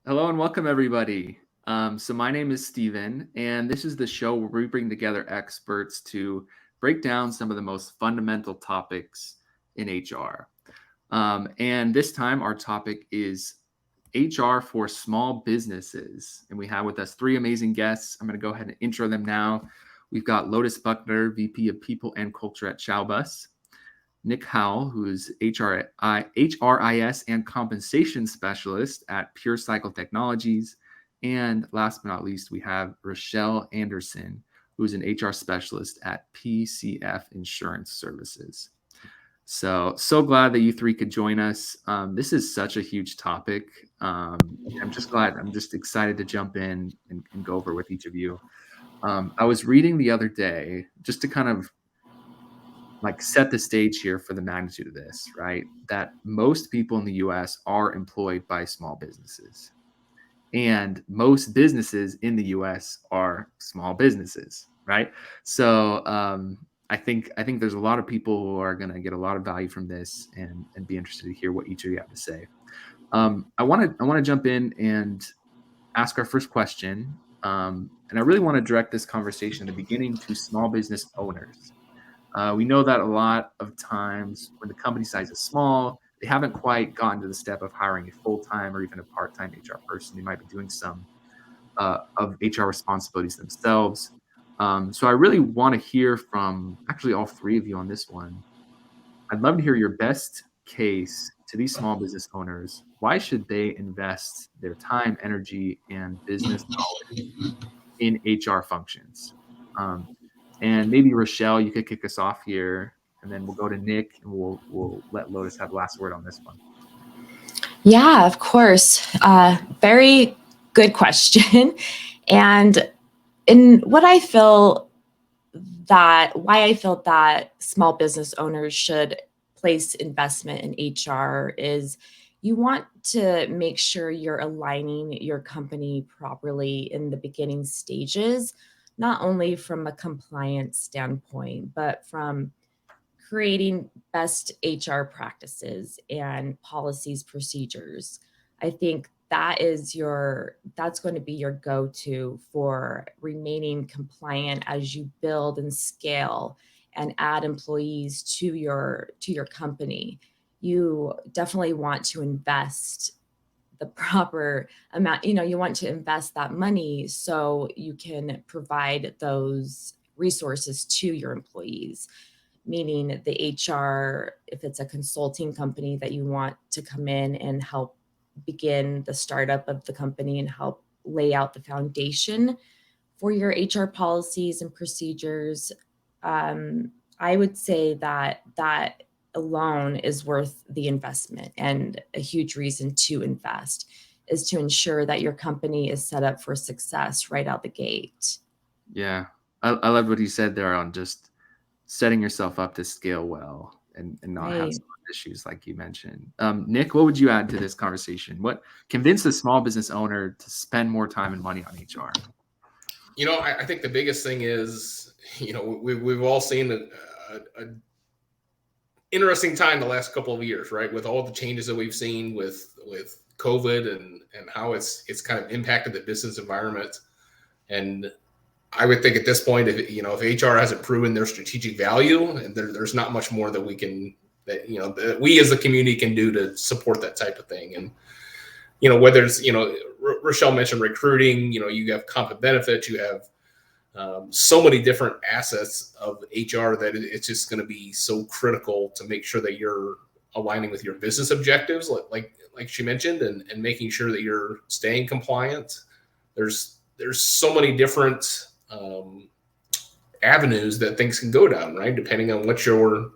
Hello and welcome, everybody. So my name is Steven, and this is the show where we bring together experts to break down some of the most fundamental topics in HR. And this time, our topic is HR for small businesses. And we have with us three amazing guests. I'm going to go ahead and intro them now. We've got Lotus Buckner, VP of People and Culture at Chowbus. Nick Howell, who is HRIS and Compensation Specialist at Pure Cycle Technologies. And last but not least, we have Rochelle Anderson, who is an HR Specialist at PCF Insurance Services. So glad that you three could join us. This is such a huge topic. I'm just excited to jump in and go over with each of you. I was reading the other day, just to kind of set the stage here for the magnitude of this, right? That most people in the US are employed by small businesses. And most businesses in the US are small businesses, right? So I think there's a lot of people who are going to get a lot of value from this and be interested to hear what each of you have to say. I want to jump in and ask our first question. And I really want to direct this conversation in the beginning to small business owners. We know that a lot of times when the company size is small, they haven't quite gotten to the step of hiring a full-time or even a part-time HR person. They might be doing some of HR responsibilities themselves. So I really want to hear from actually all three of you on this one. I'd love to hear your best case to these small business owners. Why should they invest their time, energy, and business knowledge in HR functions? And maybe Rochelle, you could kick us off here, and then we'll go to Nick, and we'll let Lotus have the last word on this one. Yeah, of course. Very good question. And why I feel that small business owners should place investment in HR is you want to make sure you're aligning your company properly in the beginning stages, not only from a compliance standpoint, but from creating best HR practices and policies, procedures. I think that's going to be your go-to for remaining compliant as you build and scale and add employees to your company. You definitely want to invest the proper amount. You want to invest that money so you can provide those resources to your employees, meaning the HR, if it's a consulting company that you want to come in and help begin the startup of the company and help lay out the foundation for your HR policies and procedures. I would say that alone is worth the investment, and a huge reason to invest is to ensure that your company is set up for success right out the gate. Yeah, I love what you said there on just setting yourself up to scale well and not have some issues like you mentioned. Nick, what would you add to this conversation? What convinced a small business owner to spend more time and money on HR? I think the biggest thing is, we've all seen a interesting time the last couple of years, right? With all the changes that we've seen with COVID and how it's kind of impacted the business environment. And I would think at this point, if HR hasn't proven their strategic value, and there's not much more that that we as the community can do to support that type of thing. And whether it's Rochelle mentioned recruiting, you have comp and benefits, you have so many different assets of HR that it's just going to be so critical to make sure that you're aligning with your business objectives, like she mentioned, and making sure that you're staying compliant. There's so many different avenues that things can go down, right? Depending on what your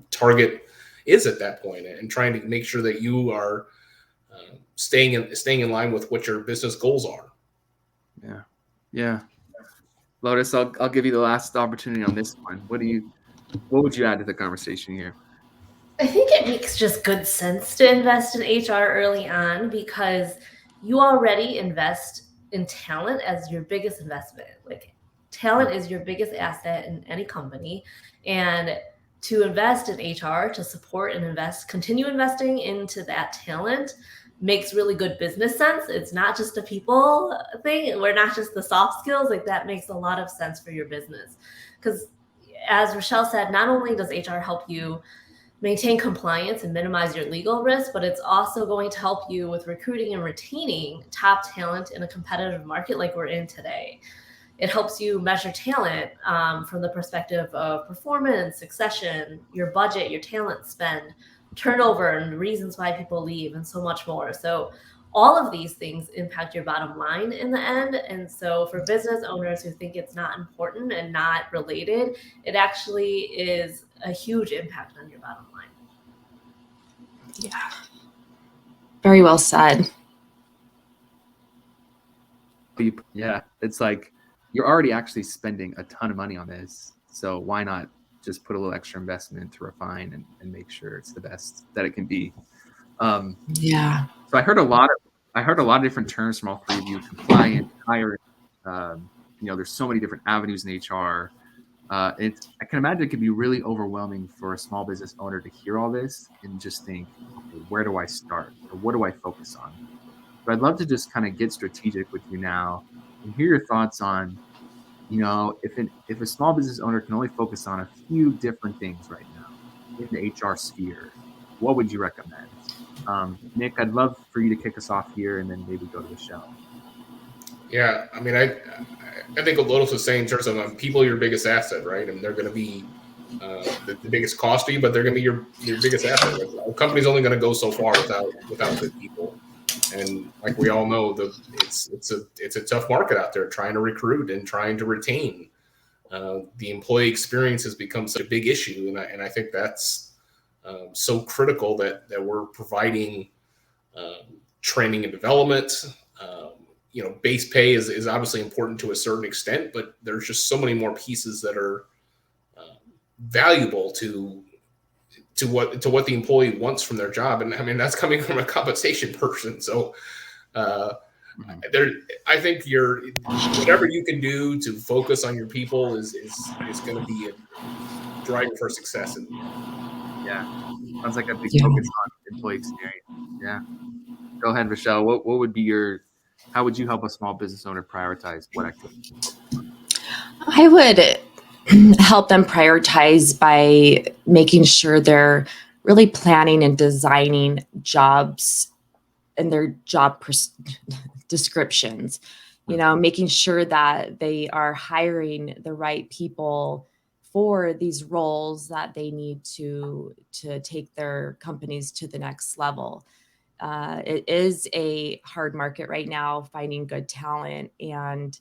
target is at that point, and trying to make sure that you are staying in line with what your business goals are. Yeah. Lotus, I'll give you the last opportunity on this one. What would you add to the conversation here? I think it makes just good sense to invest in HR early on, because you already invest in talent as your biggest investment. Like, talent is your biggest asset in any company, and to invest in HR, to support and continue investing into that talent, makes really good business sense. It's not just a people thing. We're not just the soft skills. Like that makes a lot of sense for your business. Because as Rochelle said, not only does HR help you maintain compliance and minimize your legal risk, but it's also going to help you with recruiting and retaining top talent in a competitive market like we're in today. It helps you measure talent from the perspective of performance, succession, your budget, your talent spend, turnover, and reasons why people leave, and so much more. So all of these things impact your bottom line in the end. And so for business owners who think it's not important and not related, it actually is a huge impact on your bottom line. Yeah. Very well said. Yeah, it's like you're already actually spending a ton of money on this. So why not just put a little extra investment to refine and make sure it's the best that it can be. Yeah. So I heard a lot of different terms from all three of you: compliant, hiring. There's so many different avenues in HR. I can imagine it could be really overwhelming for a small business owner to hear all this and just think, okay, where do I start? Or what do I focus on? But I'd love to just kind of get strategic with you now and hear your thoughts on, if a small business owner can only focus on a few different things right now in the HR sphere, what would you recommend? Nick, I'd love for you to kick us off here and then maybe go to Michelle. Yeah, I mean, I think what Lotus was saying in terms of people are your biggest asset, right? And they're going to be the biggest cost to you, but they're going to be your biggest asset. Like, a company's only going to go so far without good people. And like we all know, it's a tough market out there trying to recruit and trying to retain. The employee experience has become such a big issue, and I think that's so critical that we're providing training and development. Base pay is obviously important to a certain extent, but there's just so many more pieces that are valuable to what the employee wants from their job. And I mean, that's coming from a compensation person. So I think whatever you can do to focus on your people is going to be a driver for success. Yeah. Sounds like a big focus on employee experience. Yeah. Go ahead, Michelle. What would be how would you help a small business owner prioritize what activity? I would help them prioritize by making sure they're really planning and designing jobs and their job descriptions, making sure that they are hiring the right people for these roles that they need to take their companies to the next level. It is a hard market right now, finding good talent, and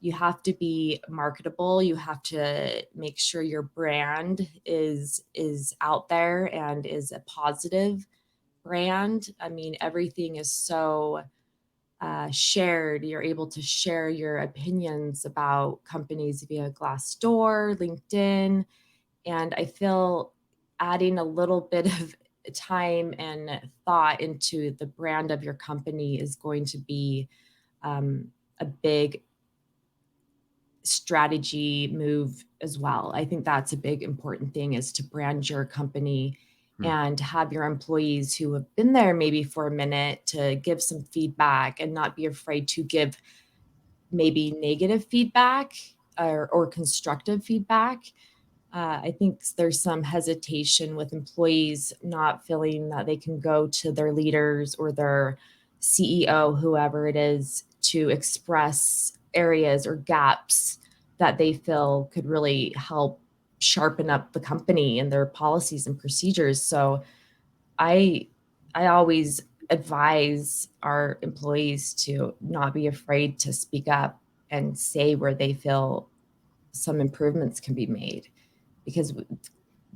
you have to be marketable. You have to make sure your brand is out there and is a positive brand. I mean, everything is so shared. You're able to share your opinions about companies via Glassdoor, LinkedIn, and I feel adding a little bit of time and thought into the brand of your company is going to be a big strategy move as well. I think that's a big important thing, is to brand your company and have your employees who have been there maybe for a minute to give some feedback and not be afraid to give maybe negative feedback or constructive feedback. I think there's some hesitation with employees not feeling that they can go to their leaders or their CEO, whoever it is, to express areas or gaps that they feel could really help sharpen up the company and their policies and procedures. So I always advise our employees to not be afraid to speak up and say where they feel some improvements can be made, because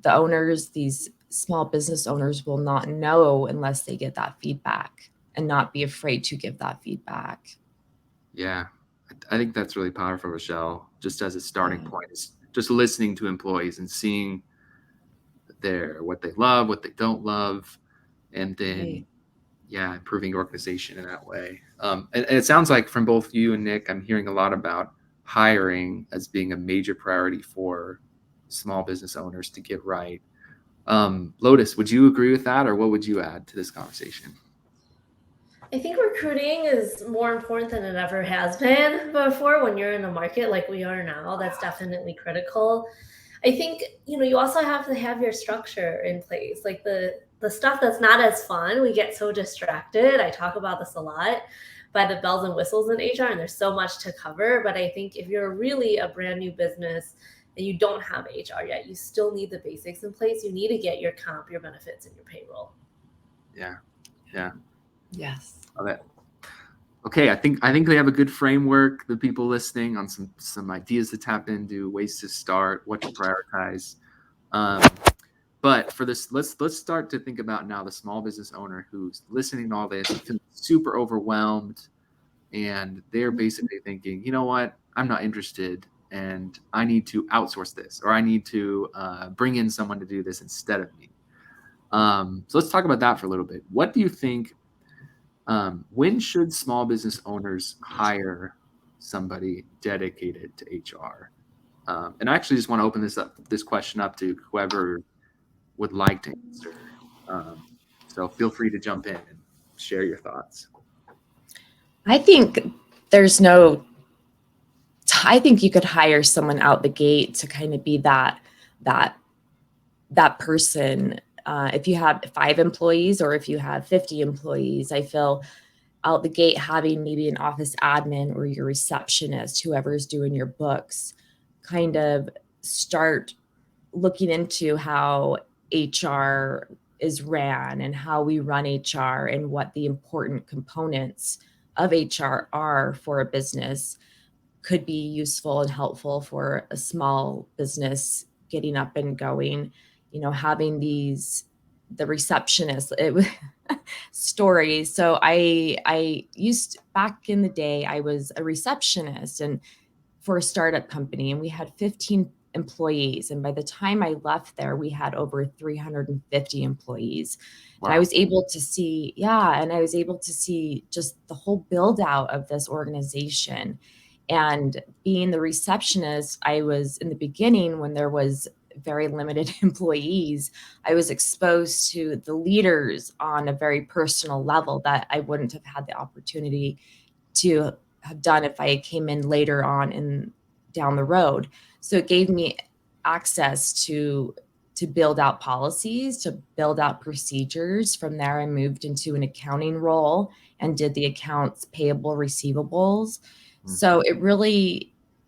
the owners, these small business owners, will not know unless they get that feedback, and not be afraid to give that feedback. Yeah, I think that's really powerful, Rochelle. Just as a starting point, is just listening to employees and seeing what they love, what they don't love, and then improving your organization in that way. And it sounds like from both you and Nick, I'm hearing a lot about hiring as being a major priority for small business owners to get right. Lotus, would you agree with that, or what would you add to this conversation? I think recruiting is more important than it ever has been before when you're in a market like we are now. That's definitely critical. I think, you also have to have your structure in place. Like the stuff that's not as fun, we get so distracted. I talk about this a lot by the bells and whistles in HR, and there's so much to cover. But I think if you're really a brand new business and you don't have HR yet, you still need the basics in place. You need to get your comp, your benefits, and your payroll. Yeah. Yes. Love it. Okay, I think they have a good framework, the people listening, on some ideas to tap into, ways to start, what to prioritize. But for this, let's start to think about now the small business owner who's listening to all this, feeling super overwhelmed, and they're basically thinking, you know what, I'm not interested, and I need to outsource this, or I need to bring in someone to do this instead of me. So let's talk about that for a little bit. What do you think? When should small business owners hire somebody dedicated to HR? And I actually just want to open this question up to whoever would like to answer. So feel free to jump in and share your thoughts. I think you could hire someone out the gate to kind of be that person. If you have 5 employees or if you have 50 employees, I feel out the gate having maybe an office admin or your receptionist, whoever's doing your books, kind of start looking into how HR is ran and how we run HR and what the important components of HR are for a business could be useful and helpful for a small business getting up and going. Having the receptionist stories. So I used, back in the day, I was a receptionist and for a startup company, and we had 15 employees. And by the time I left there, we had over 350 employees. Wow. And I was able to see, just the whole build out of this organization. And being the receptionist, I was in the beginning when there was very limited employees, I was exposed to the leaders on a very personal level that I wouldn't have had the opportunity to have done if I came in later on and down the road. So it gave me access to build out policies, to build out procedures. From there, I moved into an accounting role and did the accounts payable, receivables. So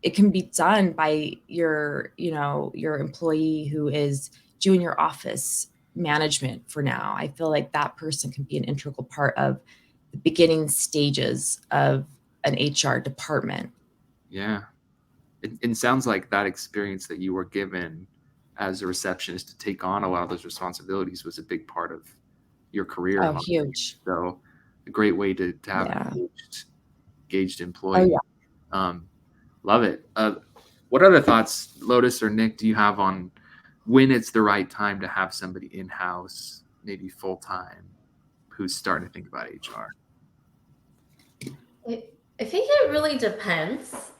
it can be done by your employee who is doing your office management for now. I feel like that person can be an integral part of the beginning stages of an HR department. Yeah. It sounds like that experience that you were given as a receptionist to take on a lot of those responsibilities was a big part of your career. Oh, huge. So a great way to have an engaged employee. Oh, yeah. Love it. What other thoughts, Lotus or Nick, do you have on when it's the right time to have somebody in-house, maybe full-time, who's starting to think about HR? I think it really depends,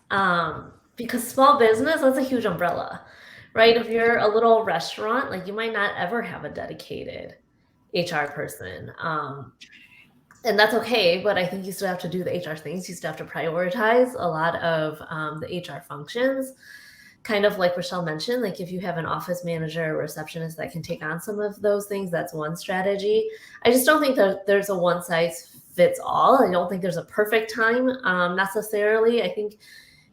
because small business, that's a huge umbrella, right? If you're a little restaurant, like you might not ever have a dedicated HR person. And that's okay, but I think you still have to do the HR things. You still have to prioritize a lot of the HR functions. Kind of like Rochelle mentioned, like if you have an office manager or receptionist that can take on some of those things, that's one strategy. I just don't think that there's a one size fits all. I don't think there's a perfect time necessarily. I think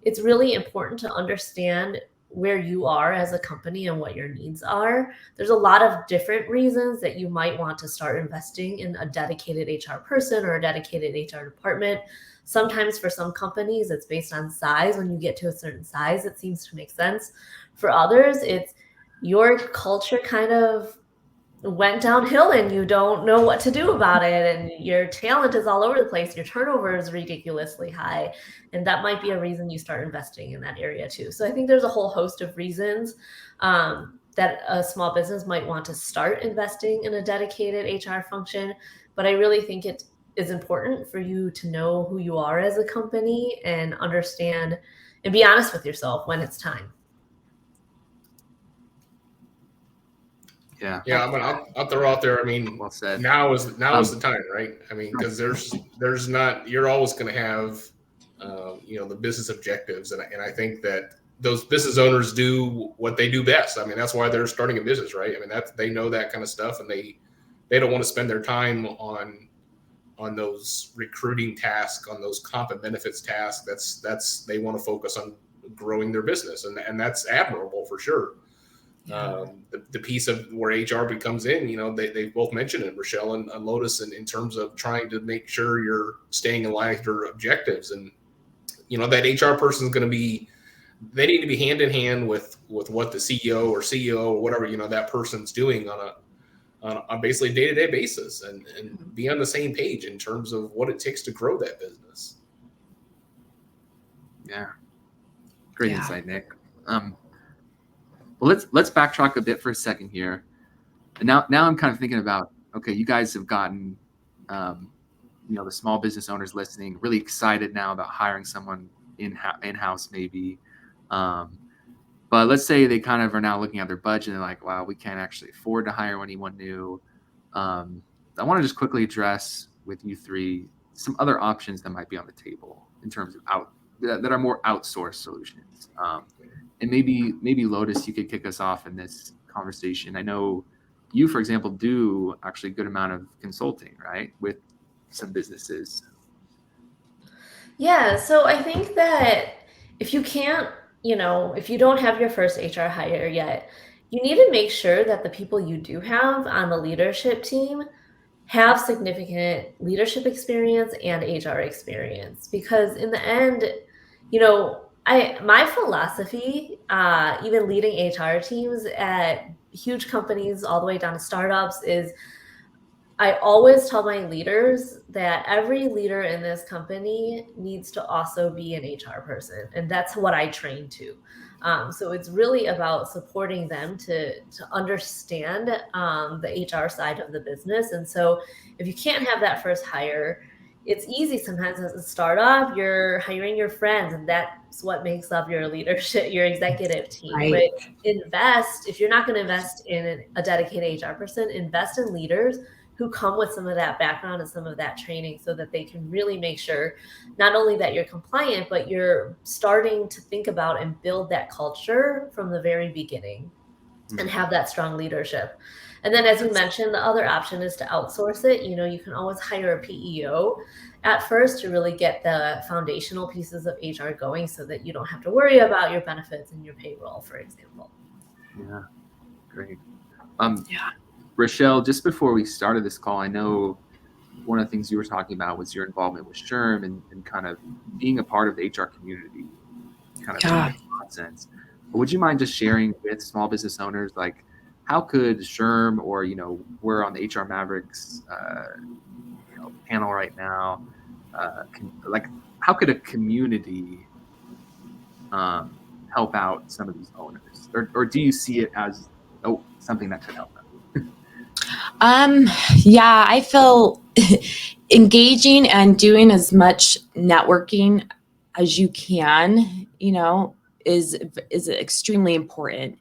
it's really important to understand where you are as a company and what your needs are. There's a lot of different reasons that you might want to start investing in a dedicated HR person or a dedicated HR department. Sometimes for some companies, it's based on size. When you get to a certain size, it seems to make sense. For others, it's your culture kind of went downhill and you don't know what to do about it, and your talent is all over the place. Your turnover is ridiculously high, and that might be a reason you start investing in that area too. So I think there's a whole host of reasons that a small business might want to start investing in a dedicated HR function, but I really think it is important for you to know who you are as a company and understand and be honest with yourself when it's time. Yeah. Yeah, I mean, I'll throw out there. I mean, Well said. now is the time, right? I mean, because there's not, you're always going to have, the business objectives, and I think that those business owners do what they do best. I mean, that's why they're starting a business, right? I mean, they know that kind of stuff, and they don't want to spend their time on those recruiting tasks, on those comp and benefits tasks. That's they want to focus on growing their business, and that's admirable for sure. Yeah. The piece of where HR becomes in, they both mentioned it, Rochelle and Lotus, in terms of trying to make sure you're staying in line with your objectives. And, that HR person is going to be, they need to be hand in hand with what the CEO or whatever, that person's doing on a basically day-to-day basis, and be on the same page in terms of what it takes to grow that business. Yeah. Great insight, Nick. Well, let's backtrack a bit for a second here. And now I'm kind of thinking about, okay, you guys have gotten, the small business owners listening really excited now about hiring someone in-house maybe. But let's say they kind of are now looking at their budget and they're like, wow, we can't actually afford to hire anyone new. I want to just quickly address with you three some other options that might be on the table in terms of that are more outsourced solutions. And maybe Lotus, you could kick us off in this conversation. I know you, for example, do actually a good amount of consulting, right, with some businesses. Yeah, so I think that if you can't, if you don't have your first HR hire yet, you need to make sure that the people you do have on the leadership team have significant leadership experience and HR experience, because in the end, my philosophy, even leading HR teams at huge companies all the way down to startups, is I always tell my leaders that every leader in this company needs to also be an HR person. And that's what I train to. So it's really about supporting them to understand the HR side of the business. And so if you can't have that first hire, it's easy sometimes as a startup, you're hiring your friends, and that's what makes up your leadership, your executive team. Right. But if you're not going to invest in a dedicated HR person, invest in leaders who come with some of that background and some of that training, so that they can really make sure not only that you're compliant, but you're starting to think about and build that culture from the very beginning and have that strong leadership. And then, as you mentioned, the other option is to outsource it. You can always hire a PEO at first to really get the foundational pieces of HR going, so that you don't have to worry about your benefits and your payroll, for example. Yeah, great. Rochelle, just before we started this call, I know one of the things you were talking about was your involvement with SHRM and kind of being a part of the HR community, kind of in that sense. But would you mind just sharing with small business owners, like, how could SHRM, or, we're on the HR Mavericks panel right now, how could a community help out some of these owners? Or do you see it as something that could help them? Yeah, I feel engaging and doing as much networking as you can, is extremely important.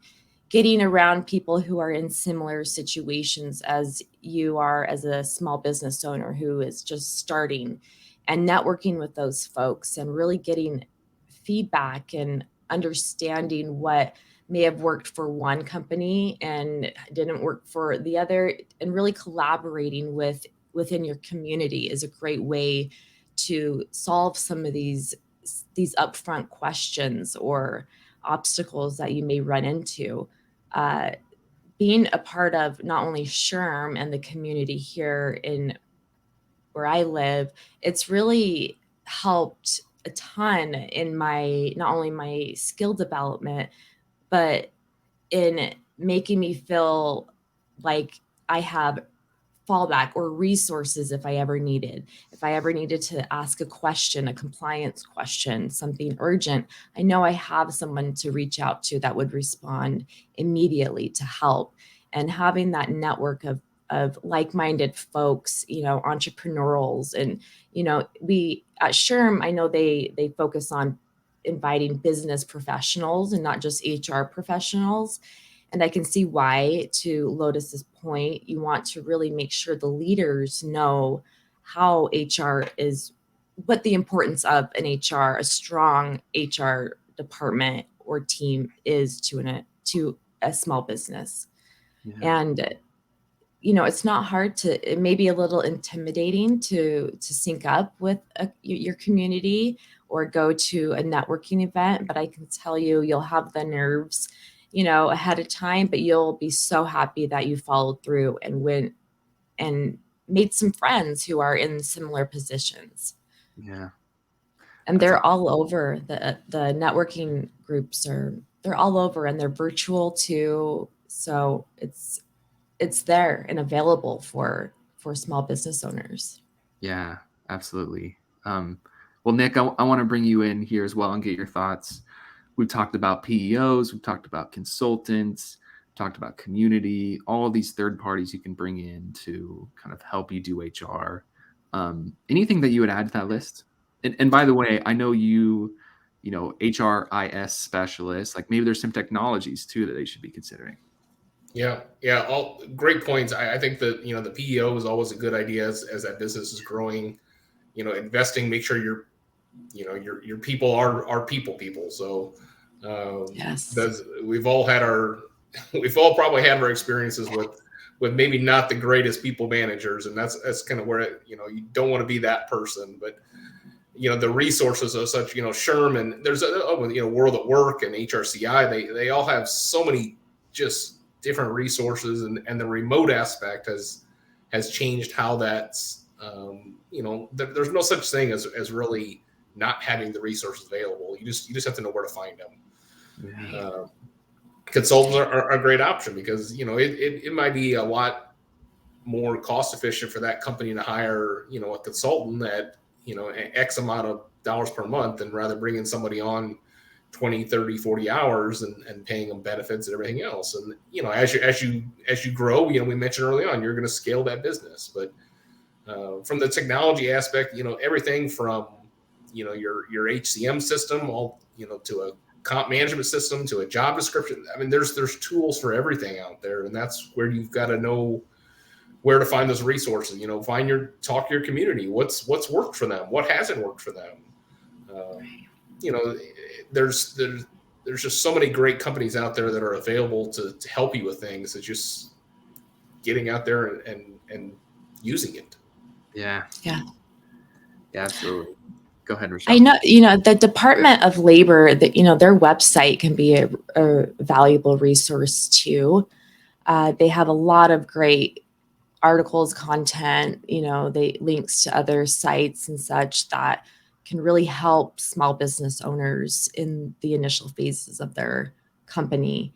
Getting around people who are in similar situations as you are as a small business owner who is just starting, and networking with those folks and really getting feedback and understanding what may have worked for one company and didn't work for the other, and really collaborating within your community is a great way to solve some of these upfront questions or obstacles that you may run into. Being a part of not only SHRM and the community here in where I live, it's really helped a ton in not only my skill development, but in making me feel like I have fallback or resources if I ever needed to ask a question, a compliance question, something urgent. I know I have someone to reach out to that would respond immediately to help. And having that network of like-minded folks, entrepreneurials, and we at SHRM, I know they focus on inviting business professionals and not just HR professionals. And I can see why, to Lotus's point, you want to really make sure the leaders know how HR is, what the importance of an HR, a strong HR department or team is to a small business. Yeah. And it's not hard to, it may be a little intimidating to sync up with your community or go to a networking event, but I can tell you, you'll have the nerves, ahead of time, but you'll be so happy that you followed through and went and made some friends who are in similar positions. Yeah. And That's they're all over. The networking groups they're all over, and they're virtual too. So it's there and available for small business owners. Yeah, absolutely. Well, Nick, I want to bring you in here as well and get your thoughts. We've talked about PEOs, we've talked about consultants, talked about community, all these third parties you can bring in to kind of help you do HR. Anything that you would add to that list? And by the way, I know HRIS specialists, like maybe there's some technologies too that they should be considering. Yeah. All great points. I think that, the PEO is always a good idea as that business is growing, investing, make sure your people are people. So, Yes. we've all probably had our experiences with maybe not the greatest people managers. And that's kind of where, you don't want to be that person, but the resources are such, Sherman, there's World at Work and HRCI, they all have so many just different resources, and the remote aspect has changed how that's, there's no such thing as really not having the resources available. You just have to know where to find them. Yeah. Consultants are a great option because, it might be a lot more cost efficient for that company to hire, a consultant at, X amount of dollars per month, and rather bringing somebody on 20, 30, 40 hours and paying them benefits and everything else. And, as you grow, we mentioned early on, you're going to scale that business. But from the technology aspect, everything from, your HCM system, all, to a comp management system, to a job description. I mean, there's tools for everything out there. And that's where you've got to know where to find those resources, talk to your community. What's worked for them? What hasn't worked for them? There's just so many great companies out there that are available to help you with things. It's just getting out there and using it. Yeah, absolutely. Go ahead, Rochelle. I know, the Department of Labor, that, their website can be a valuable resource too. They have a lot of great articles, content, they links to other sites and such that can really help small business owners in the initial phases of their company.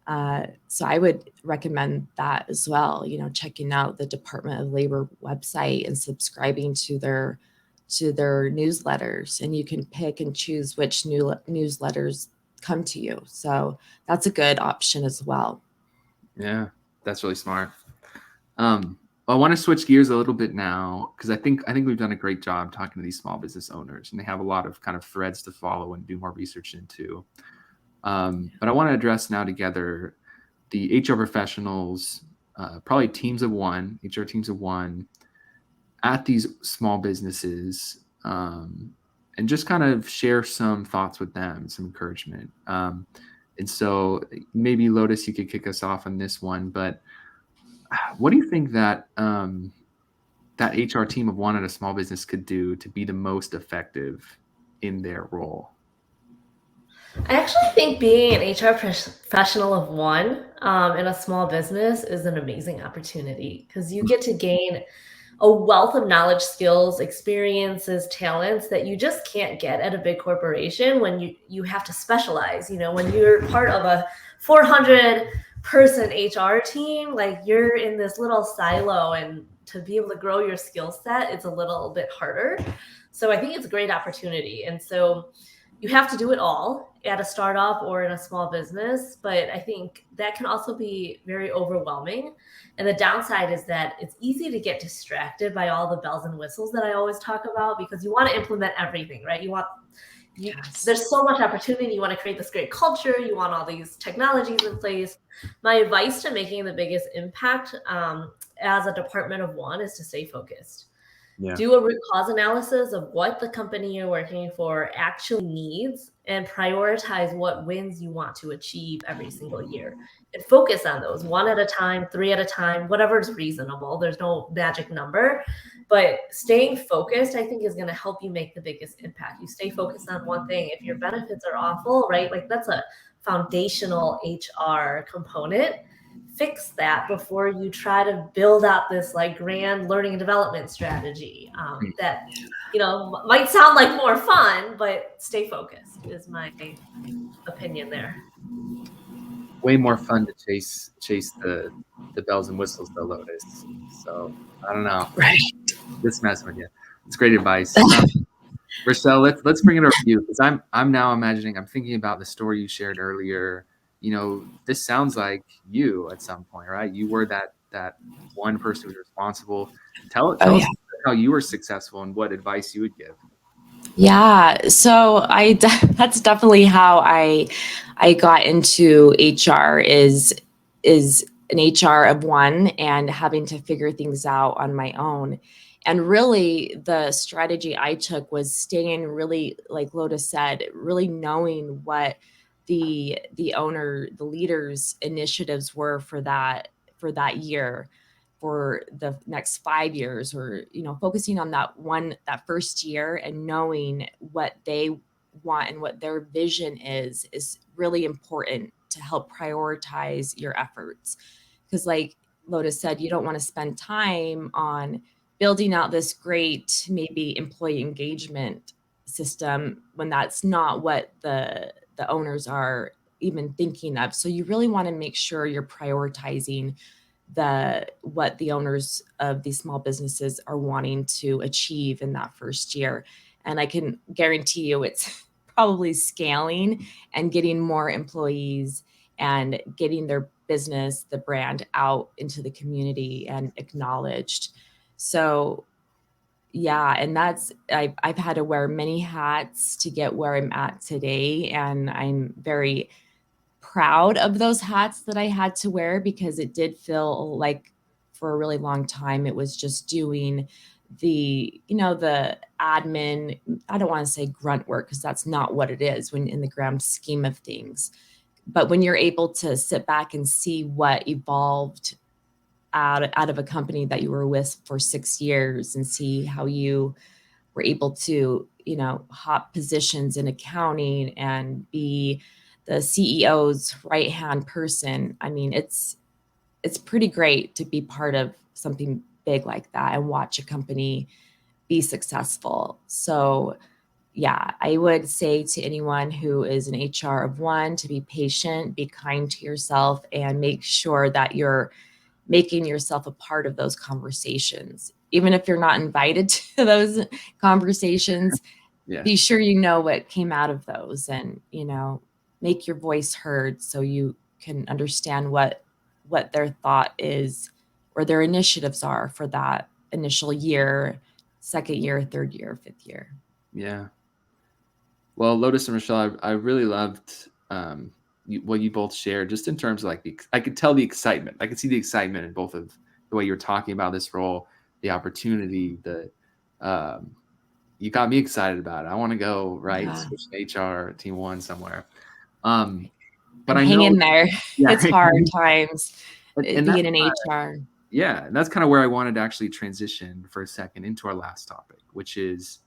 So I would recommend that as well, checking out the Department of Labor website and subscribing to their newsletters, and you can pick and choose which new newsletters come to you. So that's a good option as well. Yeah, that's really smart. I want to switch gears a little bit now, because I think we've done a great job talking to these small business owners, and they have a lot of kind of threads to follow and do more research into. But I want to address now together the HR professionals, probably HR teams of one at these small businesses, and just kind of share some thoughts with them, some encouragement. And so maybe Lotus, you could kick us off on this one, but what do you think that that HR team of one at a small business could do to be the most effective in their role? I actually think being an HR professional of one in a small business is an amazing opportunity, because you get to gain a wealth of knowledge, skills, experiences, talents that you just can't get at a big corporation when you have to specialize. When you're part of a 400-person HR team, like, you're in this little silo, and to be able to grow your skill set, it's a little bit harder. So I think it's a great opportunity. And so you have to do it all at a startup or in a small business, but I think that can also be very overwhelming. And the downside is that it's easy to get distracted by all the bells and whistles that I always talk about, because you want to implement everything, right? You want Yes. There's so much opportunity. You want to create this great culture. You want all these technologies in place. My advice to making the biggest impact as a department of one is to stay focused. Yeah. Do a root cause analysis of what the company you're working for actually needs and prioritize what wins you want to achieve every single year. And focus on those one at a time, 3 at a time, whatever is reasonable. There's no magic number. But staying focused, I think, is going to help you make the biggest impact. You stay focused on one thing. If your benefits are awful, right? Like that's a foundational HR component. Fix that before you try to build out this like grand learning and development strategy that, you know, might sound like more fun, but stay focused is my opinion there. Way more fun to chase the bells and whistles, though, Lotus. So I don't know. Right. Just messing with you. It's great advice. Rochelle, let's bring it over to you, because I'm now imagining, I'm thinking about the story you shared earlier. You know, this sounds like you at some point, right? You were that one person who was responsible. Tell us how you were successful and what advice you would give. Yeah, so that's definitely how I got into HR is an HR of one and having to figure things out on my own. And really the strategy I took was staying really, like Lotus said, really knowing what the leaders' initiatives were for that year, for the next 5 years, or, you know, focusing on that first year and knowing what they want and what their vision is really important to help prioritize your efforts. Because like Lotus said, you don't want to spend time on building out this great maybe employee engagement system when that's not what the owners are even thinking of. So you really want to make sure you're prioritizing what the owners of these small businesses are wanting to achieve in that first year. And I can guarantee you it's probably scaling and getting more employees and getting their business, the brand, out into the community and acknowledged. So yeah, and that's I've had to wear many hats to get where I'm at today, and I'm very proud of those hats that I had to wear, because it did feel like for a really long time it was just doing the admin. I don't want to say grunt work, because that's not what it is when in the grand scheme of things. But when you're able to sit back and see what evolved out of a company that you were with for 6 years and see how you were able to, hop positions in accounting and be the CEO's right-hand person. I mean, it's pretty great to be part of something big like that and watch a company be successful. So yeah, I would say to anyone who is an HR of one to be patient, be kind to yourself, and make sure that you're making yourself a part of those conversations. Even if you're not invited to those conversations, be sure you know what came out of those, and, make your voice heard so you can understand what their thought is or their initiatives are for that initial year, second year, third year, fifth year. Yeah. Well, Lotus and Rochelle, I really loved what you both shared, just in terms of I could tell the excitement. I could see the excitement in both of the way you're talking about this role, the opportunity, you got me excited about it. I want to go, switch to HR team one somewhere. But I hang know, in there. It's hard times being in HR. Yeah. And that's kind of where I wanted to actually transition for a second into our last topic, which is,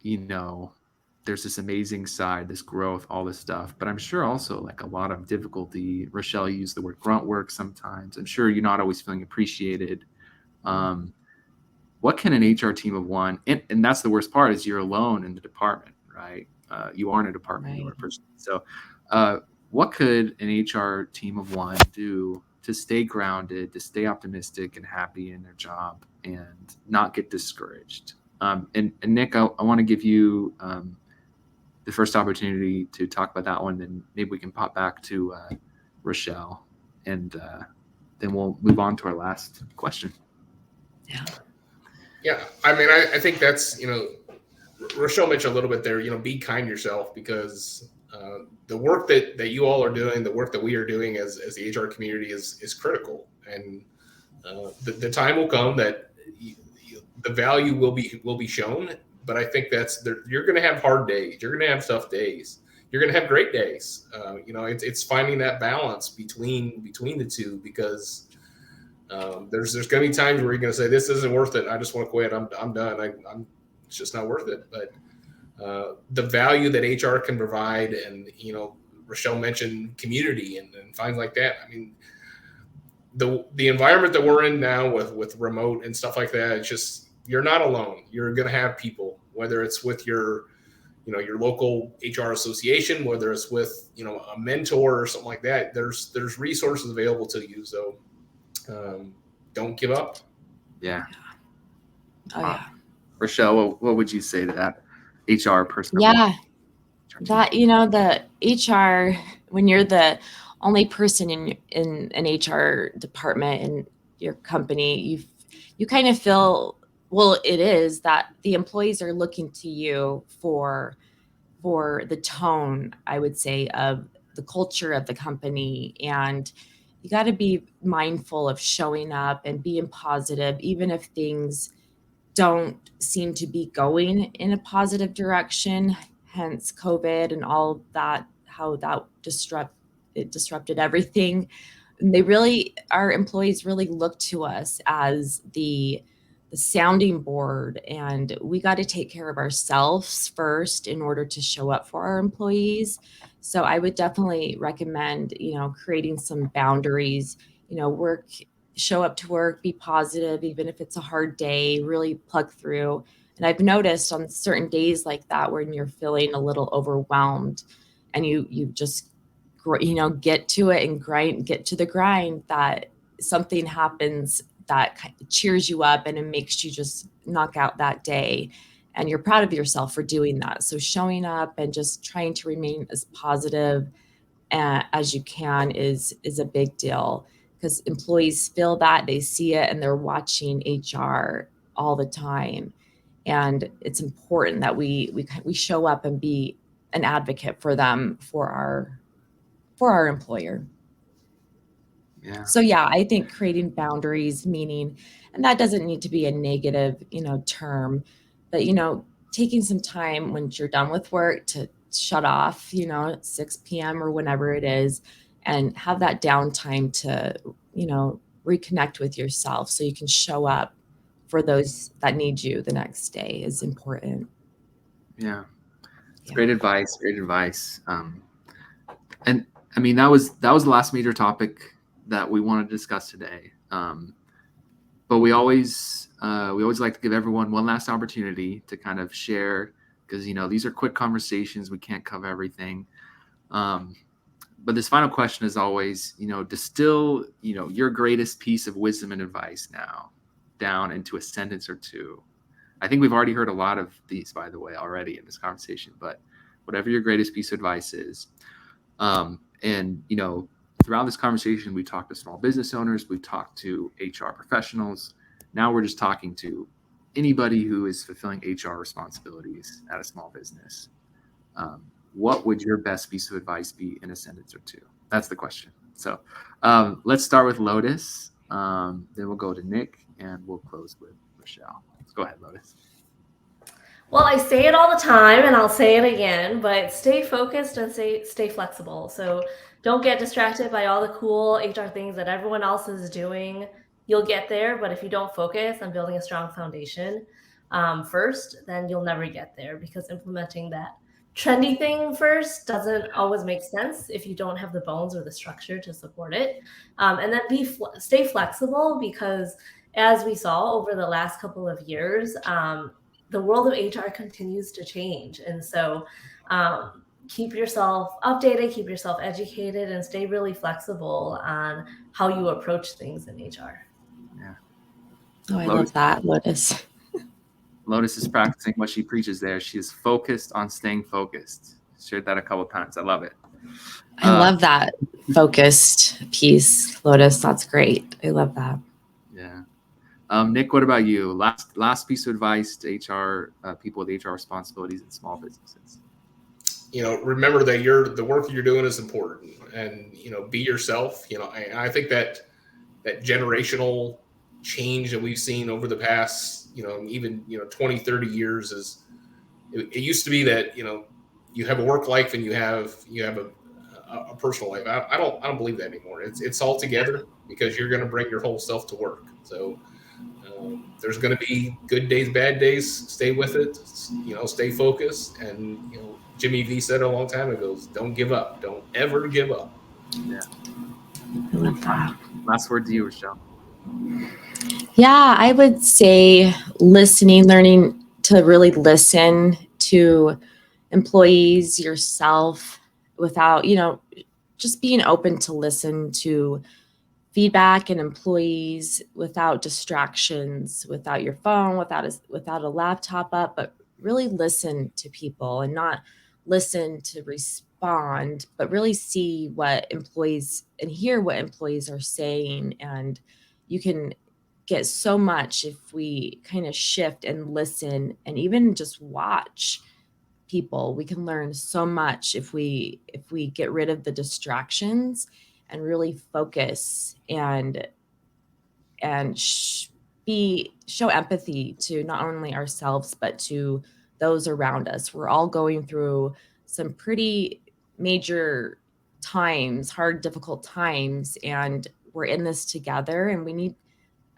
there's this amazing side, this growth, all this stuff, but I'm sure also like a lot of difficulty. Rochelle used the word grunt work sometimes. I'm sure you're not always feeling appreciated. What can an HR team of one, and that's the worst part, is you're alone in the department, right? You aren't a department, you're a person. So what could an HR team of one do to stay grounded, to stay optimistic and happy in their job and not get discouraged? And Nick, I want to give you the first opportunity to talk about that one, then maybe we can pop back to Rochelle, and then we'll move on to our last question. Yeah. Yeah, I mean, I think that's, Rochelle mentioned a little bit there, be kind to yourself, because the work that you all are doing, the work that we are doing as the HR community is critical. And the time will come that the value will be shown. But I think you're going to have hard days. You're going to have tough days. You're going to have great days. It's finding that balance between the two, because there's going to be times where you're going to say, this isn't worth it. I just want to quit. I'm done. It's just not worth it. But the value that HR can provide, and Rochelle mentioned community and things like that. I mean, the environment that we're in now with remote and stuff like that, it's just, you're not alone. You're going to have people, whether it's with your local HR association, whether it's with a mentor or something like that. There's resources available to you. So don't give up. Yeah. Oh, yeah. Rochelle, what would you say to that HR person? Yeah, that, the HR, when you're the only person in an HR department in your company, you kind of feel, well, it is that the employees are looking to you for the tone, I would say, of the culture of the company. And you got to be mindful of showing up and being positive, even if things don't seem to be going in a positive direction, hence COVID and all that, how that disrupted everything. And our employees really look to us as the sounding board, and we got to take care of ourselves first in order to show up for our employees. So I would definitely recommend, creating some boundaries, show up to work, be positive, even if it's a hard day, really plug through. And I've noticed on certain days like that, when you're feeling a little overwhelmed and you just, get to it and get to the grind, that something happens that kind of cheers you up and it makes you just knock out that day. And you're proud of yourself for doing that. So showing up and just trying to remain as positive as you can is a big deal, because employees feel that, they see it, and they're watching HR all the time. And it's important that we show up and be an advocate for them, for our employer. Yeah. So yeah, I think creating boundaries, meaning, and that doesn't need to be a negative, term, but taking some time when you're done with work to shut off, at 6 p.m. or whenever it is, and have that downtime to, reconnect with yourself so you can show up for those that need you the next day is important. Yeah. It's great advice. Great advice. And I mean, that was the last major topic that we want to discuss today. But we always like to give everyone one last opportunity to kind of share, because these are quick conversations. We can't cover everything. But this final question is always, distill, your greatest piece of wisdom and advice now down into a sentence or two. I think we've already heard a lot of these, by the way, already in this conversation, but whatever your greatest piece of advice is. And, throughout this conversation, we talked to small business owners, we talked to HR professionals. Now we're just talking to anybody who is fulfilling HR responsibilities at a small business. What would your best piece of advice be in a sentence or two? That's the question. So let's start with Lotus. Then we'll go to Nick, and we'll close with Rochelle. Let's go ahead, Lotus. Well, I say it all the time, and I'll say it again, but stay focused and stay flexible. So don't get distracted by all the cool HR things that everyone else is doing. You'll get there, but if you don't focus on building a strong foundation first, then you'll never get there, because implementing that trendy thing first doesn't always make sense if you don't have the bones or the structure to support it. And then stay flexible, because as we saw over the last couple of years, the world of HR continues to change. And so keep yourself updated, keep yourself educated, and stay really flexible on how you approach things in HR. Yeah. Oh, I love that, Lotus. Lotus is practicing what she preaches there. She is focused on staying focused. Shared that a couple of times. I love it. I love that focused piece, Lotus. That's great. I love that. Yeah. Nick, what about you? Last piece of advice to HR people with HR responsibilities in small businesses. Remember that the work you're doing is important, and be yourself. I think that generational change that we've seen over the past, even 20, 30 years is it used to be that you have a work life and you have a personal life. I don't believe that anymore. It's all together, because you're going to bring your whole self to work. So there's going to be good days, bad days. Stay with it. Stay focused. And Jimmy V said a long time ago, "Don't give up. Don't ever give up." Yeah. I love that. Last word to you, Rochelle. Yeah, I would say learning to really listen to employees, yourself, without, just being open to listen to feedback and employees without distractions, without your phone, without a laptop up, but really listen to people and not listen to respond, but really see what employees and hear what employees are saying. And you can get so much if we kind of shift and listen and even just watch people. We can learn so much if we get rid of the distractions and really focus and show empathy to not only ourselves but to those around us. We're all going through some pretty major times, hard, difficult times, and we're in this together, and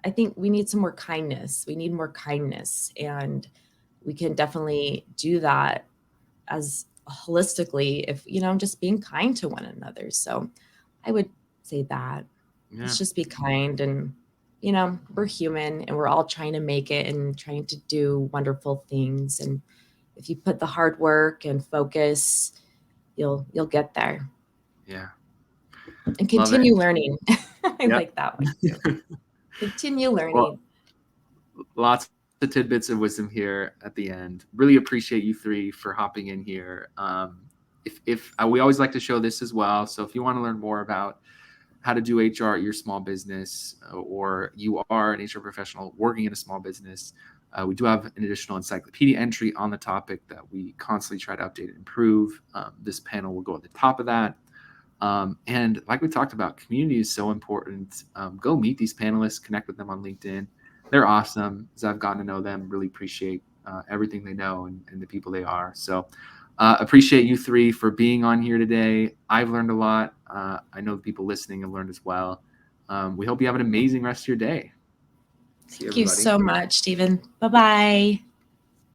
I think we need some more kindness. We need more kindness, and we can definitely do that as holistically if just being kind to one another. So I would say that let's just be kind, and we're human and we're all trying to make it and trying to do wonderful things, and if you put the hard work and focus, you'll get there. Yeah. And continue learning. I like that one too. Continue learning. Well, lots of tidbits of wisdom here at the end. Really appreciate you three for hopping in here. If we always like to show this as well. So if you want to learn more about how to do HR at your small business, or you are an HR professional working in a small business, we do have an additional encyclopedia entry on the topic that we constantly try to update and improve. This panel will go at the top of that. And like we talked about, community is so important. Go meet these panelists, connect with them on LinkedIn. They're awesome. As I've gotten to know them, really appreciate everything they know and the people they are. So appreciate you three for being on here today. I've learned a lot. I know the people listening have learned as well. We hope you have an amazing rest of your day. Thank you so much, Stephen. Bye-bye.